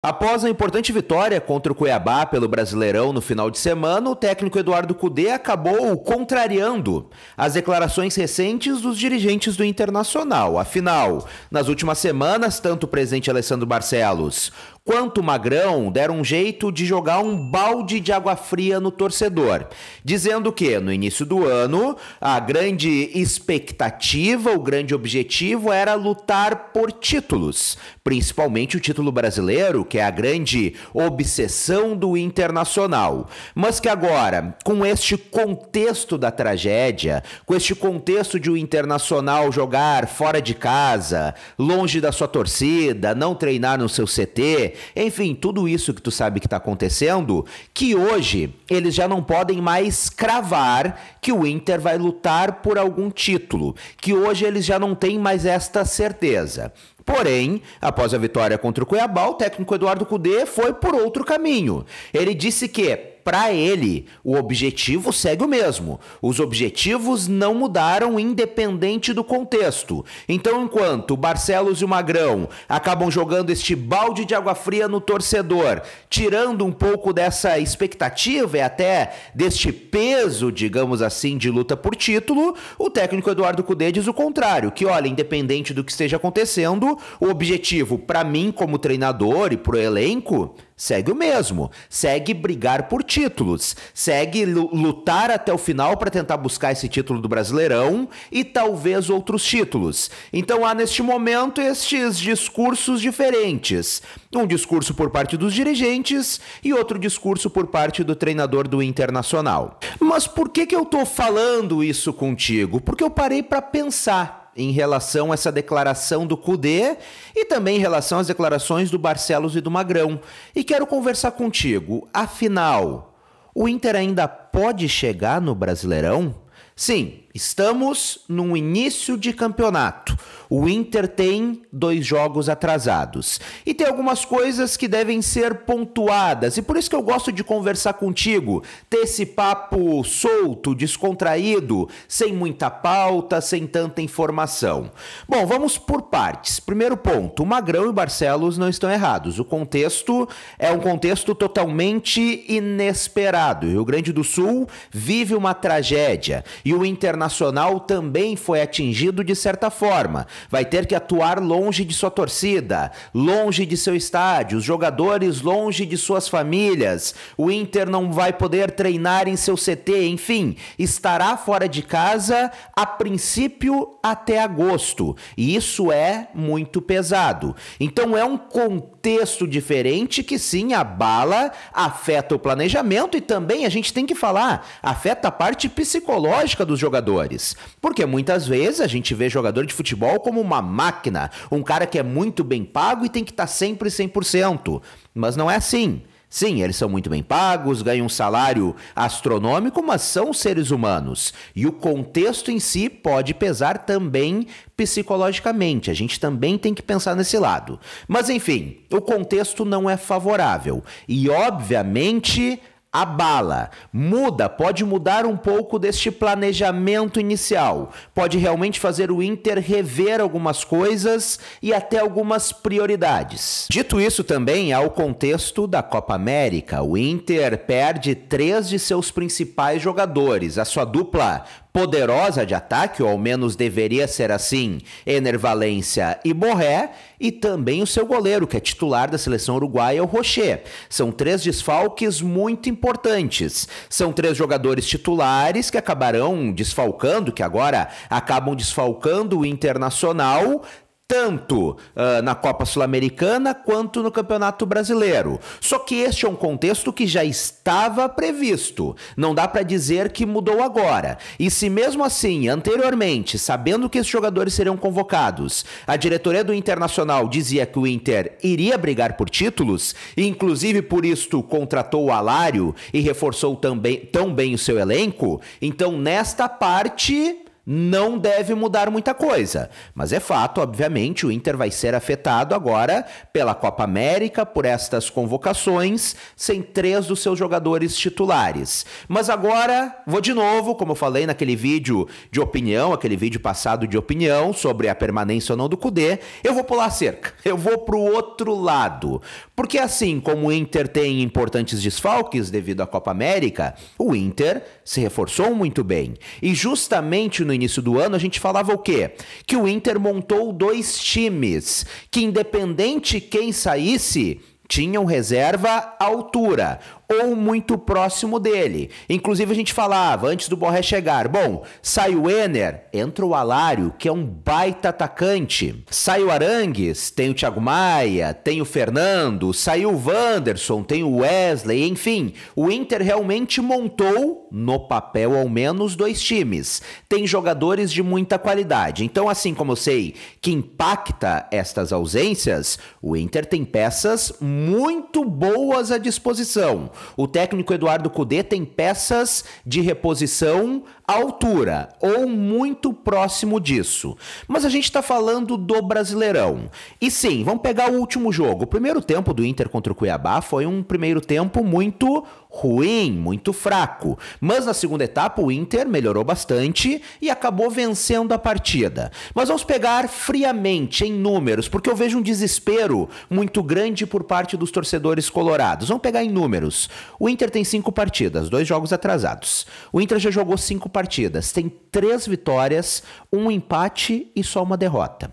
Após a importante vitória contra o Cuiabá pelo Brasileirão no final de semana, o técnico Eduardo Cudê acabou contrariando as declarações recentes dos dirigentes do Internacional. Afinal, nas últimas semanas, tanto o presidente Alessandro Barcelos quanto o Magrão deram um jeito de jogar um balde de água fria no torcedor, dizendo que, no início do ano, a grande expectativa, o grande objetivo era lutar por títulos, principalmente o título brasileiro, que é a grande obsessão do Internacional. Mas que agora, com este contexto da tragédia, com este contexto de o Internacional jogar fora de casa, longe da sua torcida, não treinar no seu CT, enfim, tudo isso que tu sabe que está acontecendo, que hoje eles já não podem mais cravar que o Inter vai lutar por algum título, que hoje eles já não têm mais esta certeza. Porém, após a vitória contra o Cuiabá, o técnico Eduardo Cudê foi por outro caminho. Ele disse que, para ele, o objetivo segue o mesmo. Os objetivos não mudaram independente do contexto. Então, enquanto o Barcelos e o Magrão acabam jogando este balde de água fria no torcedor, tirando um pouco dessa expectativa e até deste peso, digamos assim, de luta por título, o técnico Eduardo Cudê diz o contrário, que, olha, independente do que esteja acontecendo, o objetivo, para mim como treinador e para o elenco, segue o mesmo, segue brigar por títulos, segue lutar até o final para tentar buscar esse título do Brasileirão e talvez outros títulos. Então há neste momento estes discursos diferentes. Um discurso por parte dos dirigentes e outro discurso por parte do treinador do Internacional. Mas por que eu tô falando isso contigo? Porque eu parei para pensar em relação a essa declaração do Cudê e também em relação às declarações do Barcelos e do Magrão. E quero conversar contigo. Afinal, o Inter ainda pode chegar no Brasileirão? Sim, estamos no início de campeonato. O Inter tem 2 jogos atrasados. E tem algumas coisas que devem ser pontuadas. E por isso que eu gosto de conversar contigo. Ter esse papo solto, descontraído, sem muita pauta, sem tanta informação. Bom, vamos por partes. Primeiro ponto, o Magrão e o Barcelos não estão errados. O contexto é um contexto totalmente inesperado. O Rio Grande do Sul vive uma tragédia. E o Internacional também foi atingido de certa forma. Vai ter que atuar longe de sua torcida, longe de seu estádio, os jogadores longe de suas famílias. O Inter não vai poder treinar em seu CT, enfim, estará fora de casa a princípio até agosto. E isso é muito pesado. Então é um contexto diferente que sim abala, afeta o planejamento e também a gente tem que falar, afeta a parte psicológica dos jogadores. Porque muitas vezes a gente vê jogador de futebol como uma máquina, um cara que é muito bem pago e tem que estar sempre 100%. Mas não é assim. Sim, eles são muito bem pagos, ganham um salário astronômico, mas são seres humanos. E o contexto em si pode pesar também psicologicamente. A gente também tem que pensar nesse lado. Mas enfim, o contexto não é favorável. E obviamente abala, muda, pode mudar um pouco deste planejamento inicial, pode realmente fazer o Inter rever algumas coisas e até algumas prioridades. Dito isso também há o contexto da Copa América. O Inter perde 3 de seus principais jogadores, a sua dupla poderosa de ataque, ou ao menos deveria ser assim, Ener Valencia e Borré, e também o seu goleiro, que é titular da seleção uruguaia, o Rocher. São 3 desfalques muito importantes. São 3 jogadores titulares que acabarão desfalcando, que agora acabam desfalcando o Internacional, tanto na Copa Sul-Americana quanto no Campeonato Brasileiro. Só que este é um contexto que já estava previsto. Não dá para dizer que mudou agora. E se mesmo assim, anteriormente, sabendo que esses jogadores seriam convocados, a diretoria do Internacional dizia que o Inter iria brigar por títulos, e inclusive por isto contratou o Alário e reforçou também tão bem o seu elenco, então nesta parte não deve mudar muita coisa. Mas é fato, obviamente, o Inter vai ser afetado agora pela Copa América, por estas convocações, sem 3 dos seus jogadores titulares. Mas agora, vou de novo, como eu falei naquele vídeo de opinião, aquele vídeo passado de opinião sobre a permanência ou não do Kudê, eu vou pular a cerca, eu vou pro outro lado. Porque assim como o Inter tem importantes desfalques devido à Copa América, o Inter se reforçou muito bem. E justamente no início do ano a gente falava o quê? Que o Inter montou 2 times, que independente quem saísse, tinham reserva à altura ou muito próximo dele. Inclusive a gente falava, antes do Borré chegar, bom, sai o Ener, entra o Alário, que é um baita atacante. Sai o Arangues, tem o Thiago Maia, tem o Fernando, saiu o Wanderson, tem o Wesley, enfim. O Inter realmente montou, no papel ao menos, 2 times. Tem jogadores de muita qualidade. Então, assim como eu sei que impacta estas ausências, o Inter tem peças muito boas à disposição. O técnico Eduardo Kudê tem peças de reposição à altura, ou muito próximo disso. Mas a gente está falando do Brasileirão. E sim, vamos pegar o último jogo. O primeiro tempo do Inter contra o Cuiabá foi um primeiro tempo muito ruim, muito fraco. Mas na segunda etapa o Inter melhorou bastante e acabou vencendo a partida. Mas vamos pegar friamente em números, porque eu vejo um desespero muito grande por parte dos torcedores colorados. Vamos pegar em números. O Inter tem 5 partidas, 2 jogos atrasados. O Inter já jogou 5 partidas, tem 3 vitórias, 1 empate e só uma derrota.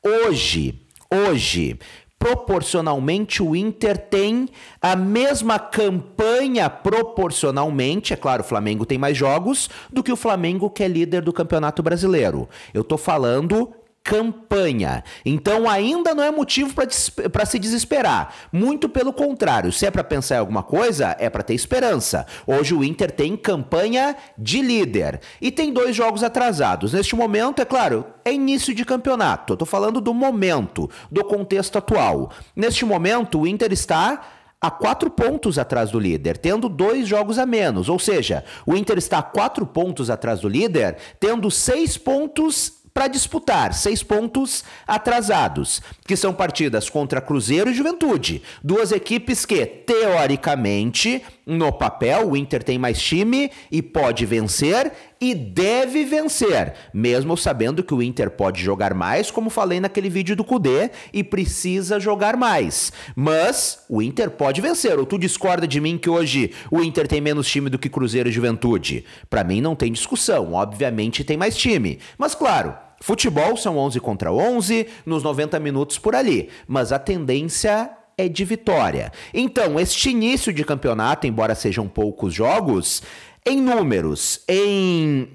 Hoje, proporcionalmente, o Inter tem a mesma campanha proporcionalmente, é claro, o Flamengo tem mais jogos, do que o Flamengo, que é líder do Campeonato Brasileiro. Eu tô falando campanha. Então ainda não é motivo para se desesperar. Muito pelo contrário, se é para pensar em alguma coisa, é para ter esperança. Hoje o Inter tem campanha de líder e tem 2 jogos atrasados. Neste momento, é claro, é início de campeonato. Eu tô falando do momento, do contexto atual. Neste momento, o Inter está a 4 pontos atrás do líder, tendo 2 jogos a menos. Ou seja, o Inter está a 4 pontos atrás do líder, tendo 6 pontos para disputar, 6 pontos atrasados, que são partidas contra Cruzeiro e Juventude. 2 equipes que, teoricamente, no papel, o Inter tem mais time e pode vencer e deve vencer, mesmo sabendo que o Inter pode jogar mais, como falei naquele vídeo do Kudê, e precisa jogar mais. Mas o Inter pode vencer. Ou tu discorda de mim que hoje o Inter tem menos time do que Cruzeiro e Juventude? Para mim não tem discussão, obviamente tem mais time. Mas claro, futebol são 11 contra 11, nos 90 minutos por ali, mas a tendência é de vitória. Então, este início de campeonato, embora sejam poucos jogos, em números,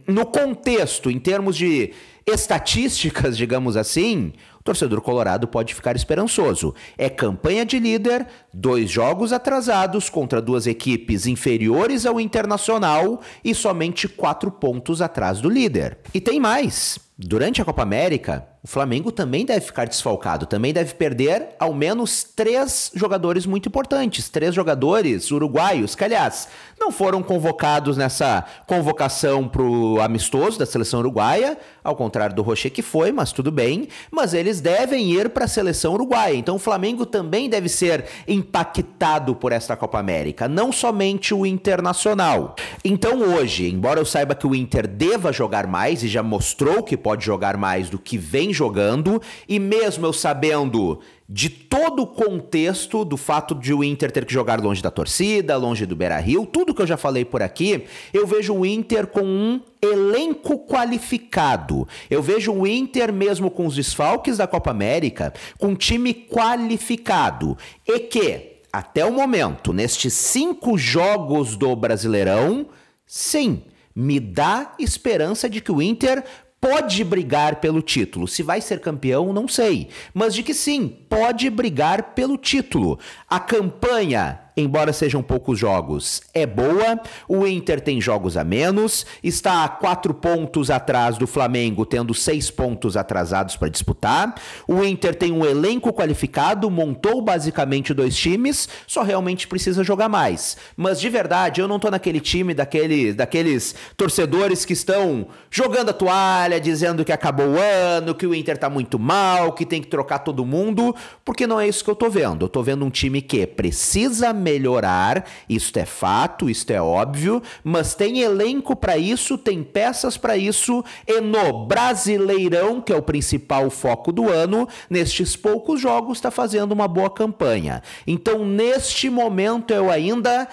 no contexto, em termos de estatísticas, digamos assim, o torcedor colorado pode ficar esperançoso. É campanha de líder, 2 jogos atrasados contra 2 equipes inferiores ao Internacional e somente 4 pontos atrás do líder. E tem mais. Durante a Copa América, o Flamengo também deve ficar desfalcado, também deve perder ao menos 3 jogadores muito importantes, 3 jogadores uruguaios, que aliás, não foram convocados nessa convocação para o amistoso da seleção uruguaia, ao contrário do Rocher que foi, mas tudo bem, mas eles devem ir para a seleção uruguaia, então o Flamengo também deve ser impactado por esta Copa América, não somente o Internacional. Então hoje, embora eu saiba que o Inter deva jogar mais e já mostrou que pode jogar mais do que vem jogando, e mesmo eu sabendo de todo o contexto do fato de o Inter ter que jogar longe da torcida, longe do Beira-Rio, tudo que eu já falei por aqui, eu vejo o Inter com um elenco qualificado. Eu vejo o Inter, mesmo com os desfalques da Copa América, com um time qualificado. E que, até o momento, nestes 5 jogos do Brasileirão, sim, me dá esperança de que o Inter pode brigar pelo título. Se vai ser campeão, não sei. Mas de que sim, pode brigar pelo título. A campanha embora sejam poucos jogos, é boa. O Inter tem jogos a menos, está a 4 pontos atrás do Flamengo, tendo 6 pontos atrasados para disputar. O Inter tem um elenco qualificado, montou basicamente 2 times, só realmente precisa jogar mais. Mas de verdade, eu não tô naquele time daqueles torcedores que estão jogando a toalha, dizendo que acabou o ano, que o Inter tá muito mal, que tem que trocar todo mundo, porque não é isso que eu tô vendo. Eu tô vendo um time que precisa melhorar, isto é fato, isto é óbvio, mas tem elenco para isso, tem peças para isso, e no Brasileirão, que é o principal foco do ano, nestes poucos jogos tá fazendo uma boa campanha. Então, neste momento, eu ainda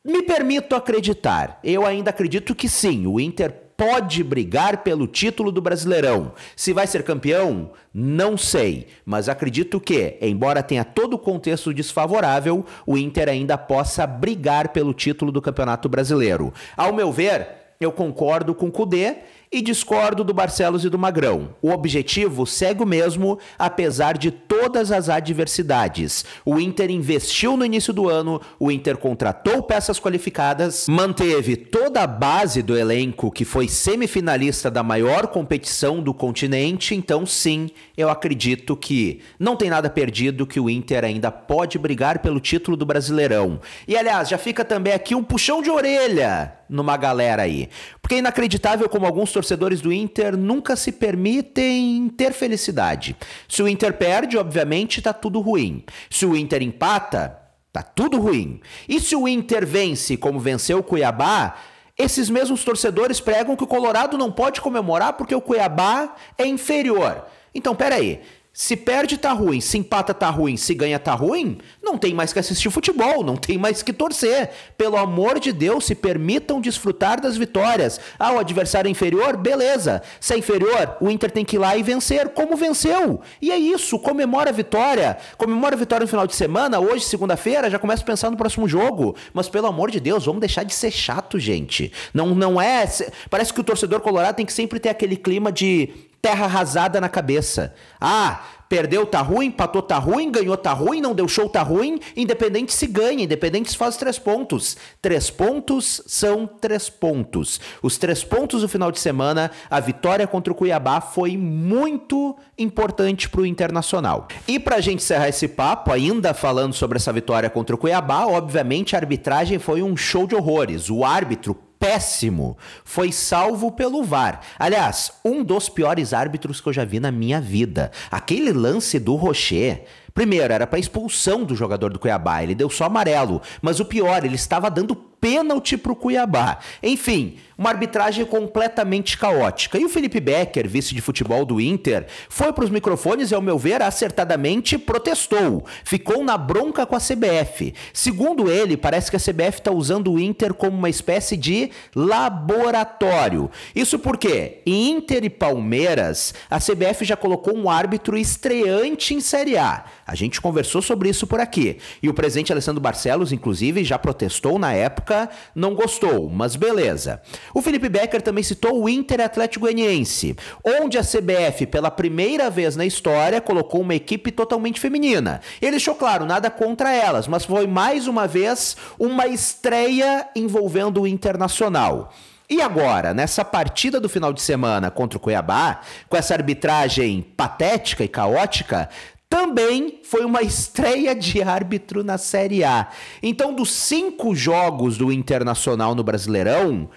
me permito acreditar. Eu ainda acredito que sim, o Inter pode brigar pelo título do Brasileirão. Se vai ser campeão, não sei, mas acredito que, embora tenha todo o contexto desfavorável, o Inter ainda possa brigar pelo título do Campeonato Brasileiro. Ao meu ver, eu concordo com o Kudê e discordo do Barcelos e do Magrão. O objetivo segue o mesmo, apesar de todas as adversidades. O Inter investiu no início do ano, o Inter contratou peças qualificadas, manteve toda a base do elenco que foi semifinalista da maior competição do continente, então sim, eu acredito que não tem nada perdido, que o Inter ainda pode brigar pelo título do Brasileirão. E aliás, já fica também aqui um puxão de orelha numa galera aí. Porque é inacreditável como alguns torcedores do Inter nunca se permitem ter felicidade. Se o Inter perde, obviamente, tá tudo ruim. Se o Inter empata, tá tudo ruim. E se o Inter vence, como venceu o Cuiabá, esses mesmos torcedores pregam que o Colorado não pode comemorar porque o Cuiabá é inferior. Então, peraí. Se perde, tá ruim. Se empata, tá ruim. Se ganha, tá ruim. Não tem mais que assistir futebol. Não tem mais que torcer. Pelo amor de Deus, se permitam desfrutar das vitórias. Ah, o adversário é inferior? Beleza. Se é inferior, o Inter tem que ir lá e vencer. Como venceu? E é isso. Comemora a vitória. Comemora a vitória no final de semana. Hoje, segunda-feira, já começa a pensar no próximo jogo. Mas, pelo amor de Deus, vamos deixar de ser chato, gente. Não é... Parece que o torcedor colorado tem que sempre ter aquele clima de terra arrasada na cabeça. Ah, perdeu tá ruim, empatou tá ruim, ganhou tá ruim, não deu show tá ruim, independente se ganha, independente se faz 3 pontos. 3 pontos são 3 pontos. Os 3 pontos do final de semana, a vitória contra o Cuiabá foi muito importante pro Internacional. E pra gente encerrar esse papo, ainda falando sobre essa vitória contra o Cuiabá, obviamente a arbitragem foi um show de horrores. O árbitro péssimo, foi salvo pelo VAR. Aliás, um dos piores árbitros que eu já vi na minha vida. Aquele lance do Rocher, primeiro, era para expulsão do jogador do Cuiabá, ele deu só amarelo, mas o pior, ele estava dando pênalti pro Cuiabá. Enfim, uma arbitragem completamente caótica. E o Felipe Becker, vice de futebol do Inter, foi para os microfones e, ao meu ver, acertadamente protestou. Ficou na bronca com a CBF. Segundo ele, parece que a CBF está usando o Inter como uma espécie de laboratório. Isso porque, em Inter e Palmeiras, a CBF já colocou um árbitro estreante em Série A. A gente conversou sobre isso por aqui. E o presidente Alessandro Barcelos, inclusive, já protestou na época, não gostou, mas beleza. O Felipe Becker também citou o Inter Atlético Goianiense, onde a CBF, pela primeira vez na história, colocou uma equipe totalmente feminina. Ele deixou claro, nada contra elas, mas foi mais uma vez uma estreia envolvendo o Internacional. E agora, nessa partida do final de semana contra o Cuiabá, com essa arbitragem patética e caótica, também foi uma estreia de árbitro na Série A. Então, dos 5 jogos do Internacional no Brasileirão,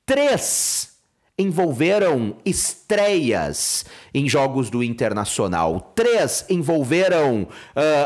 3 envolveram estreias em jogos do Internacional. 3 envolveram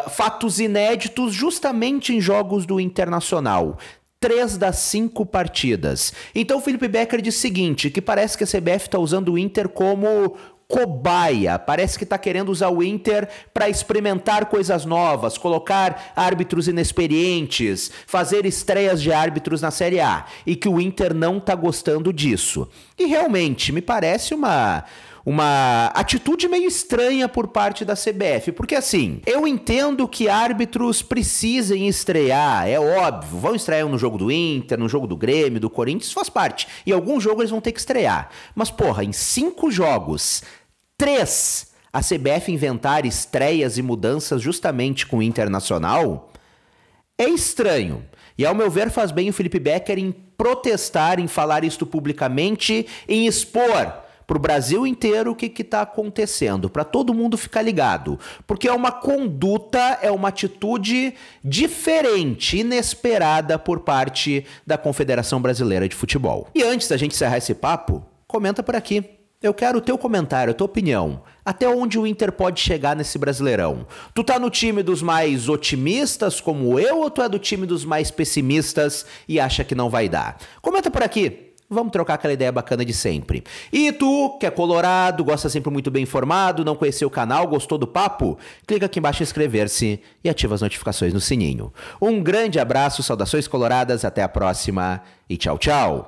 fatos inéditos justamente em jogos do Internacional. 3 das 5 partidas. Então, o Felipe Becker diz o seguinte, que parece que a CBF está usando o Inter como cobaia, parece que está querendo usar o Inter para experimentar coisas novas, colocar árbitros inexperientes, fazer estreias de árbitros na Série A, e que o Inter não está gostando disso. E realmente, me parece uma atitude meio estranha por parte da CBF, porque assim, eu entendo que árbitros precisem estrear, é óbvio, vão estrear no jogo do Inter, no jogo do Grêmio, do Corinthians, faz parte, em algum jogo eles vão ter que estrear, mas porra, em 5 jogos, 3, a CBF inventar estreias e mudanças justamente com o Internacional, É estranho. E, ao meu ver, faz bem o Felipe Becker em protestar, em falar isto publicamente, em expor para o Brasil inteiro o que está acontecendo, para todo mundo ficar ligado. Porque é uma conduta, é uma atitude diferente, inesperada por parte da Confederação Brasileira de Futebol. E antes da gente encerrar esse papo, comenta por aqui. Eu quero o teu comentário, a tua opinião. Até onde o Inter pode chegar nesse Brasileirão? Tu tá no time dos mais otimistas, como eu, ou tu é do time dos mais pessimistas e acha que não vai dar? Comenta por aqui. Vamos trocar aquela ideia bacana de sempre. E tu, que é colorado, gosta sempre muito bem informado, não conheceu o canal, gostou do papo? Clica aqui embaixo em inscrever-se e ativa as notificações no sininho. Um grande abraço, saudações coloradas, até a próxima e tchau, tchau!